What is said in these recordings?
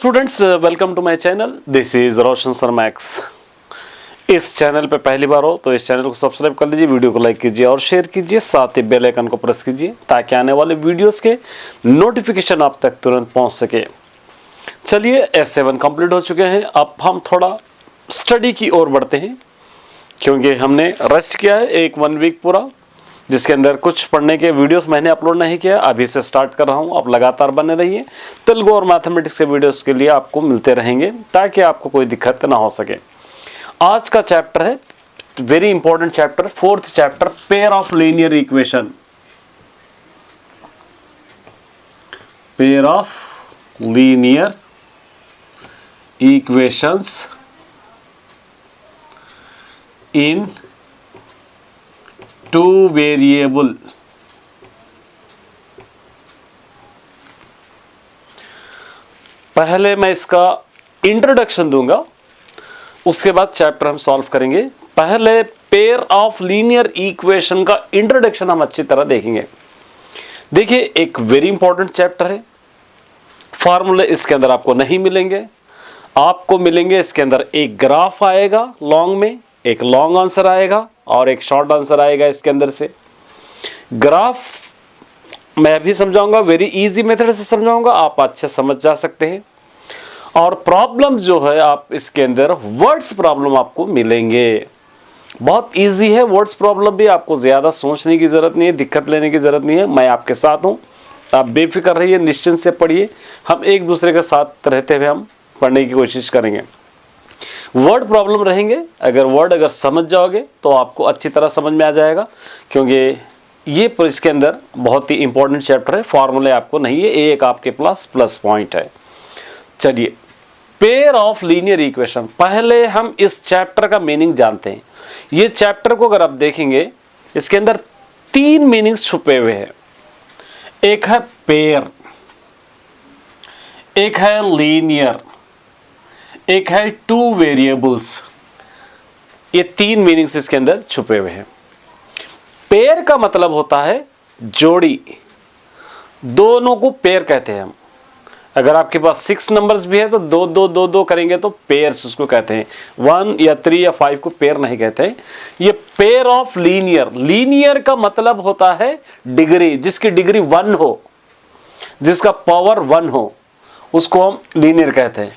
Students, welcome to my channel. This is Roshan sir max. इस channel पे पहली बार हो तो इस चैनल को सब्सक्राइब कर लीजिए, वीडियो को लाइक कीजिए और शेयर कीजिए, साथ ही बेल आइकन को प्रेस कीजिए ताकि आने वाले वीडियोस के नोटिफिकेशन आप तक तुरंत पहुंच सके। चलिए, S7 कंप्लीट हो चुके हैं। अब हम थोड़ा स्टडी की ओर बढ़ते हैं क्योंकि हमने रेस्ट किया है एक 1 वीक पूरा, जिसके अंदर कुछ पढ़ने के वीडियोस मैंने अपलोड नहीं किया। अभी से स्टार्ट कर रहा हूं, आप लगातार बने रहिए। तेलुगु और मैथमेटिक्स के वीडियोस के लिए आपको मिलते रहेंगे ताकि आपको कोई दिक्कत ना हो सके। आज का चैप्टर है very important chapter, 4th chapter, pair of linear equation. Pair of linear equations in 2 variable. पहले मैं इसका इंट्रोडक्शन दूंगा, उसके बाद चैप्टर हम सॉल्व करेंगे। पहले पेयर ऑफ लीनियर इक्वेशन का इंट्रोडक्शन हम अच्छी तरह देखेंगे। देखिए, एक वेरी इंपॉर्टेंट चैप्टर है। फॉर्मूले इसके अंदर आपको नहीं मिलेंगे, आपको मिलेंगे इसके अंदर एक ग्राफ आएगा लॉन्ग में, एक लॉन्ग आंसर आएगा और एक शॉर्ट आंसर आएगा। इसके अंदर से ग्राफ मैं भी समझाऊंगा, वेरी इजी मेथड से समझाऊंगा, आप अच्छे समझ जा सकते हैं। और प्रॉब्लम जो है, आप इसके अंदर वर्ड्स प्रॉब्लम आपको मिलेंगे। बहुत इजी है वर्ड्स प्रॉब्लम भी, आपको ज्यादा सोचने की जरूरत नहीं है, दिक्कत लेने की जरूरत नहीं है। मैं आपके साथ हूं, आप बेफिक्र रहिए, निश्चिंत से पढ़िए। हम एक दूसरे के साथ रहते हुए हम पढ़ने की कोशिश करेंगे। वर्ड प्रॉब्लम रहेंगे, अगर समझ जाओगे तो आपको अच्छी तरह समझ में आ जाएगा, क्योंकि ये इसके अंदर बहुत ही इंपॉर्टेंट चैप्टर है। फॉर्मूले आपको नहीं है, एक आपके प्लस पॉइंट है। चलिए, पेयर ऑफ लीनियर इक्वेशन, पहले हम इस चैप्टर का मीनिंग जानते हैं। ये चैप्टर को अगर आप देखेंगे, इसके अंदर 3 मीनिंग्स छुपे हुए हैं। एक है पेयर, एक है लीनियर, एक है 2 वेरिएबल्स। ये 3 मीनिंग्स इसके अंदर छुपे हुए हैं। पेयर का मतलब होता है जोड़ी, दोनों को पेयर कहते हैं हम। अगर आपके पास 6 नंबर्स भी है तो 2 2 2 2 करेंगे तो पेयर्स उसको कहते हैं। 1 या 3 या 5 को पेयर नहीं कहते हैं। ये पेयर ऑफ लीनियर, लीनियर का मतलब होता है डिग्री, जिसकी डिग्री 1 हो, जिसका पावर 1 हो, उसको हम लीनियर कहते हैं।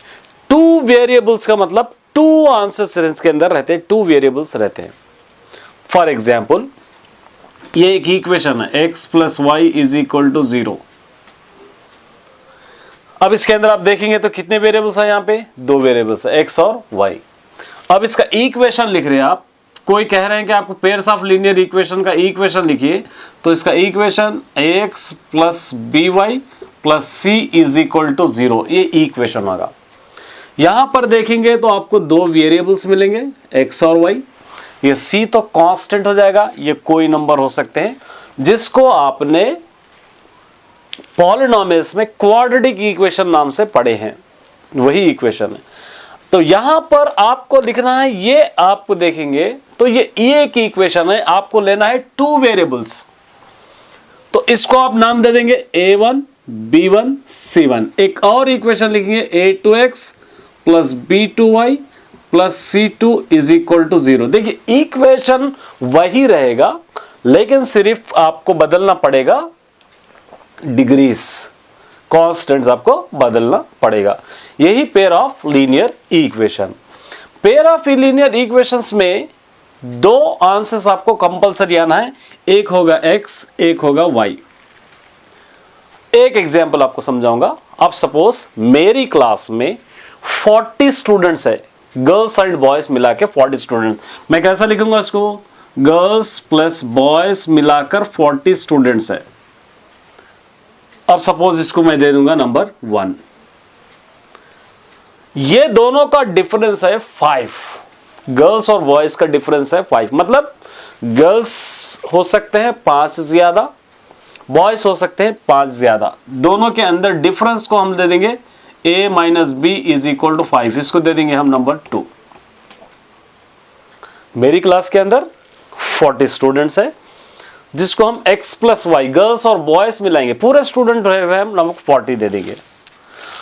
2 वेरिएबल्स का मतलब 2 आंसर्स के अंदर रहते हैं, 2 वेरिएबल्स रहते हैं। फॉर एग्जाम्पल, ये एक इक्वेशन है, x + y = 0। अब इसके अंदर आप देखेंगे तो कितने वेरिएबल्स है? यहाँ पे 2 वेरिएबल्स है, x और y। अब इसका इक्वेशन लिख रहे हैं आप, कोई कह रहे हैं कि आपको पेयर्स ऑफ लीनियर इक्वेशन का इक्वेशन लिखिए, तो इसका इक्वेशन ax + by + c = 0, ये इक्वेशन होगा। यहां पर देखेंगे तो आपको 2 वेरिएबल्स मिलेंगे, x और y। ये c तो कांस्टेंट हो जाएगा, ये कोई नंबर हो सकते हैं, जिसको आपने पॉलिनोमियल्स में क्वाड्रेटिक इक्वेशन नाम से पढ़े हैं, वही इक्वेशन है। तो यहां पर आपको लिखना है, ये आपको देखेंगे तो ये एक इक्वेशन है, आपको लेना है 2 वेरिएबल्स। तो इसको आप नाम दे देंगे a1 b1 c1। एक और इक्वेशन लिखेंगे a2x + b2y + c2 = 0। देखिए, इक्वेशन वही रहेगा, लेकिन सिर्फ आपको बदलना पड़ेगा डिग्रीज, कांस्टेंट्स आपको बदलना पड़ेगा। यही pair of linear equation. Pair of linear equations में 2 आंसर्स आपको कंपलसरी आना है, एक होगा x, एक होगा y। एक एग्जांपल आपको समझाऊंगा। अब सपोज मेरी क्लास में 40 स्टूडेंट्स है, गर्ल्स एंड बॉयज मिला के 40 स्टूडेंट्स। मैं कैसा लिखूंगा इसको? गर्ल्स + बॉयज मिलाकर 40 स्टूडेंट्स है। अब सपोज इसको मैं दे दूंगा नंबर 1। ये दोनों का डिफरेंस है 5, गर्ल्स और बॉयज का डिफरेंस है 5। मतलब गर्ल्स हो सकते हैं 5 ज्यादा, बॉयज हो सकते हैं 5 ज्यादा। दोनों के अंदर डिफरेंस को हम दे देंगे a - b = 5। इसको दे देंगे हम नंबर 2। मेरी क्लास के अंदर 40 स्टूडेंट्स है, जिसको हम x + y, गर्ल्स और बॉयज मिलाएंगे, पूरे स्टूडेंट रहे हम 40 दे देंगे।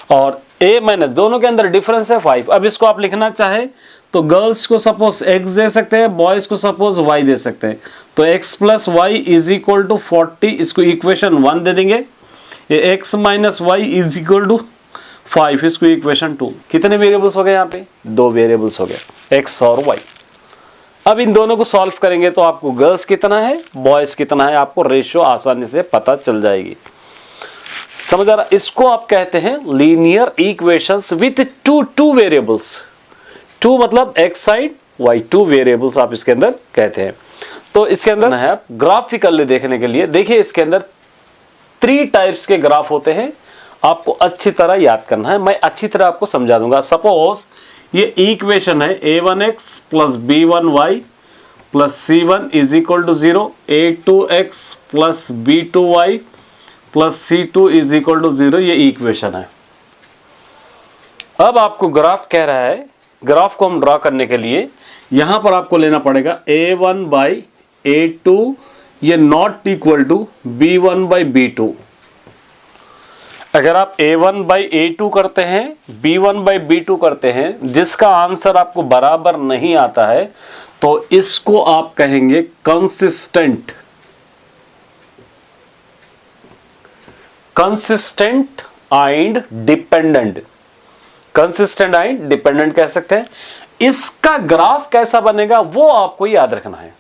और a माइनस, दोनों के अंदर डिफरेंस है 5। अब इसको आप लिखना चाहे तो गर्ल्स को सपोज x दे सकते हैं, बॉयज को सपोज y दे सकते हैं। तो x plus y is equal to 40, इसको इक्वेशन 1 दे देंगे। ये x minus y is equal to 5, इसको इक्वेशन 2। कितने वेरिएबल्स हो गए यहाँ पे? 2 वेरिएबल्स हो गए, x और y। अब इन दोनों को सॉल्व करेंगे तो आपको गर्ल्स कितना है, बॉयज कितना है, आपको रेशियो आसानी से पता चल जाएगी। समझ आ रहा? इसको आप कहते हैं linear equations with two variables. Two मतलब x साइड y, 2 वेरिएबल्स आप इसके अंदर कहते हैं। तो इसके अंदर है आप ग्राफिकली देखने के लिए, देखिए इसके अंदर 3 टाइप्स के ग्राफ होते हैं, आपको अच्छी तरह याद करना है। मैं अच्छी तरह आपको समझा दूंगा। सपोज ये इक्वेशन है a1x plus b1y plus c1 is equal to 0, a2x plus b2y plus c2 is equal to 0, ये इक्वेशन है। अब आपको ग्राफ कह रहा है, ग्राफ को हम ड्रा करने के लिए यहां पर आपको लेना पड़ेगा a1 बाई a2, ये not equal to b1 by b2। अगर आप a1 बाई a2 करते हैं, b1 बाई b2 करते हैं, जिसका आंसर आपको बराबर नहीं आता है, तो इसको आप कहेंगे consistent. Consistent and dependent, consistent and dependent कह सकते हैं। इसका ग्राफ कैसा बनेगा वो आपको याद रखना है।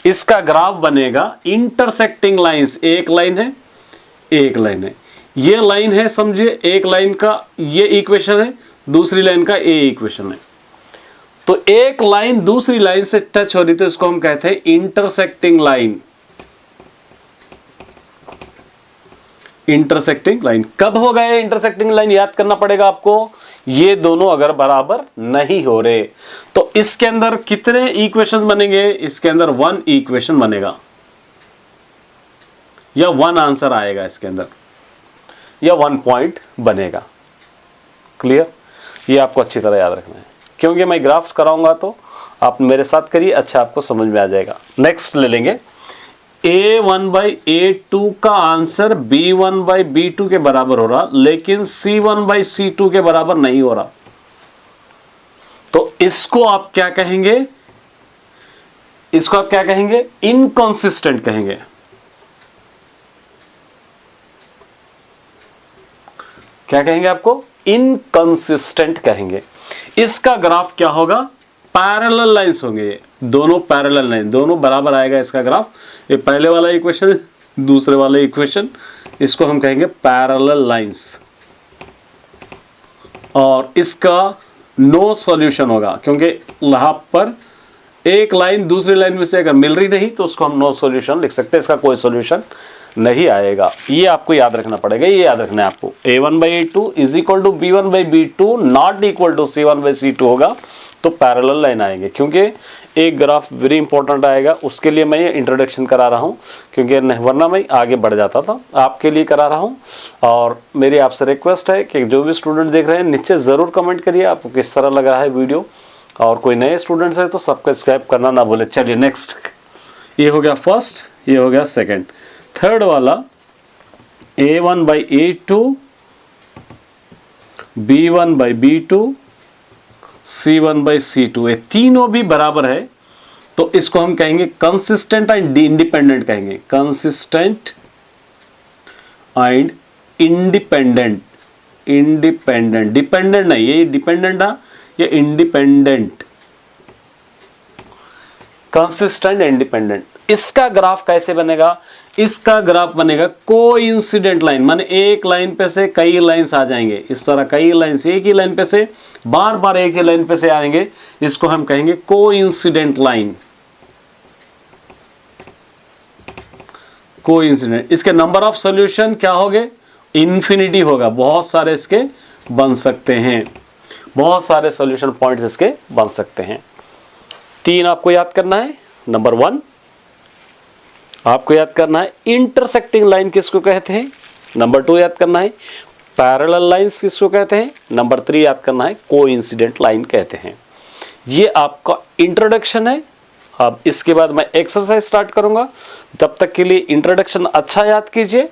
इसका ग्राफ बनेगा इंटरसेक्टिंग लाइंस, एक लाइन है, एक लाइन है, ये लाइन है, समझिए एक लाइन का ये इक्वेशन है, दूसरी लाइन का ए इक्वेशन है। तो एक लाइन दूसरी लाइन से टच हो रही, तो इसको हम कहते हैं इंटरसेक्टिंग लाइन। इंटरसेक्टिंग लाइन कब हो गए? इंटरसेक्टिंग लाइन याद करना पड़ेगा आपको, ये दोनों अगर बराबर नहीं हो रहे। तो इसके अंदर कितने इक्वेशन बनेंगे? इसके अंदर 1 इक्वेशन बनेगा, या 1 आंसर आएगा इसके अंदर, या 1 पॉइंट बनेगा। क्लियर? ये आपको अच्छी तरह याद रखना है, क्योंकि मैं ग्राफ्स कराऊंगा तो आप मेरे साथ करिए, अच्छा आपको समझ में आ जाएगा। नेक्स्ट ले लेंगे, a1 बाई a2 का आंसर b1 बाई b2 के बराबर हो रहा, लेकिन c1 बाई c2 के बराबर नहीं हो रहा। तो इसको आप क्या कहेंगे? इसको आप क्या कहेंगे? इनकंसिस्टेंट कहेंगे। क्या कहेंगे आपको? इनकंसिस्टेंट कहेंगे। इसका ग्राफ क्या होगा? पैरेलल लाइंस होंगे, ये दोनों पैरेलल लाइन, दोनों बराबर आएगा इसका ग्राफ। ये पहले वाला इक्वेशन, दूसरे वाला इक्वेशन, इसको हम कहेंगे पैरेलल लाइंस। और इसका नो सॉल्यूशन होगा, क्योंकि यहां पर एक लाइन दूसरी लाइन में से अगर मिल रही नहीं तो उसको हम नो सॉल्यूशन लिख सकते हैं, इसका कोई सॉल्यूशन नहीं आएगा। ये आपको याद रखना पड़ेगा, ये याद रखना है आपको। a1 by a2 is equal to b1 by b2 not equal to c1 by c2 होगा, तो पैरेलल लाइन आएंगे। क्योंकि एक ग्राफ वेरी इंपॉर्टेंट आएगा, उसके लिए मैं ये इंट्रोडक्शन करा रहा हूँ, क्योंकि वरना मैं आगे बढ़ जाता था। आपके लिए करा रहा हूँ। और मेरी आपसे रिक्वेस्ट है कि जो भी स्टूडेंट देख रहे हैं नीचे ज़रूर कमेंट करिए आपको किस तरह लग रहा है वीडियो, और कोई नए स्टूडेंट्स है तो सब्सक्राइब करना ना भूले। चलिए नेक्स्ट, ये हो गया फर्स्ट, ये हो गया सेकेंड। थर्ड वाला a1 by a2, b1 by b2, c1 by c2, ये तीनों भी बराबर है, तो इसको हम कहेंगे कंसिस्टेंट एंड इंडिपेंडेंट कहेंगे। Consistent and independent, independent, dependent नहीं, ये डिपेंडेंट है, ये इंडिपेंडेंट। Consistent independent. इसका ग्राफ कैसे बनेगा? इसका ग्राफ बनेगा कोइंसिडेंट लाइन, माने एक लाइन पे से कई लाइंस आ जाएंगे, इस तरह कई लाइंस एक ही लाइन पे से बार बार एक ही लाइन पे से आएंगे, इसको हम कहेंगे कोइंसिडेंट लाइन। कोइंसिडेंट। इसके नंबर ऑफ सॉल्यूशन क्या होंगे? इन्फिनिटी होगा, बहुत सारे इसके बन सकते हैं, बहुत सारे सॉल्यूशन पॉइंट्स इसके बन सकते हैं। 3 आपको याद करना है। नंबर 1 आपको याद करना है इंटरसेक्टिंग लाइन किसको कहते हैं। नंबर 2 याद करना है पैरेलल लाइंस किसको कहते हैं। नंबर 3 याद करना है कोइंसिडेंट लाइन कहते हैं। ये आपका इंट्रोडक्शन है। अब इसके बाद मैं एक्सरसाइज स्टार्ट करूंगा, तब तक के लिए इंट्रोडक्शन अच्छा याद कीजिए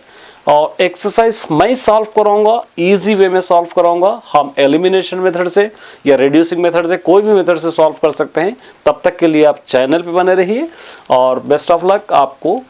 और एक्सरसाइज मैं सॉल्व कराऊंगा, इजी वे में सॉल्व कराऊंगा। हम एलिमिनेशन मेथड से या रिड्यूसिंग मेथड से, कोई भी मेथड से सॉल्व कर सकते हैं। तब तक के लिए आप चैनल पे बने रहिए और बेस्ट ऑफ लक आपको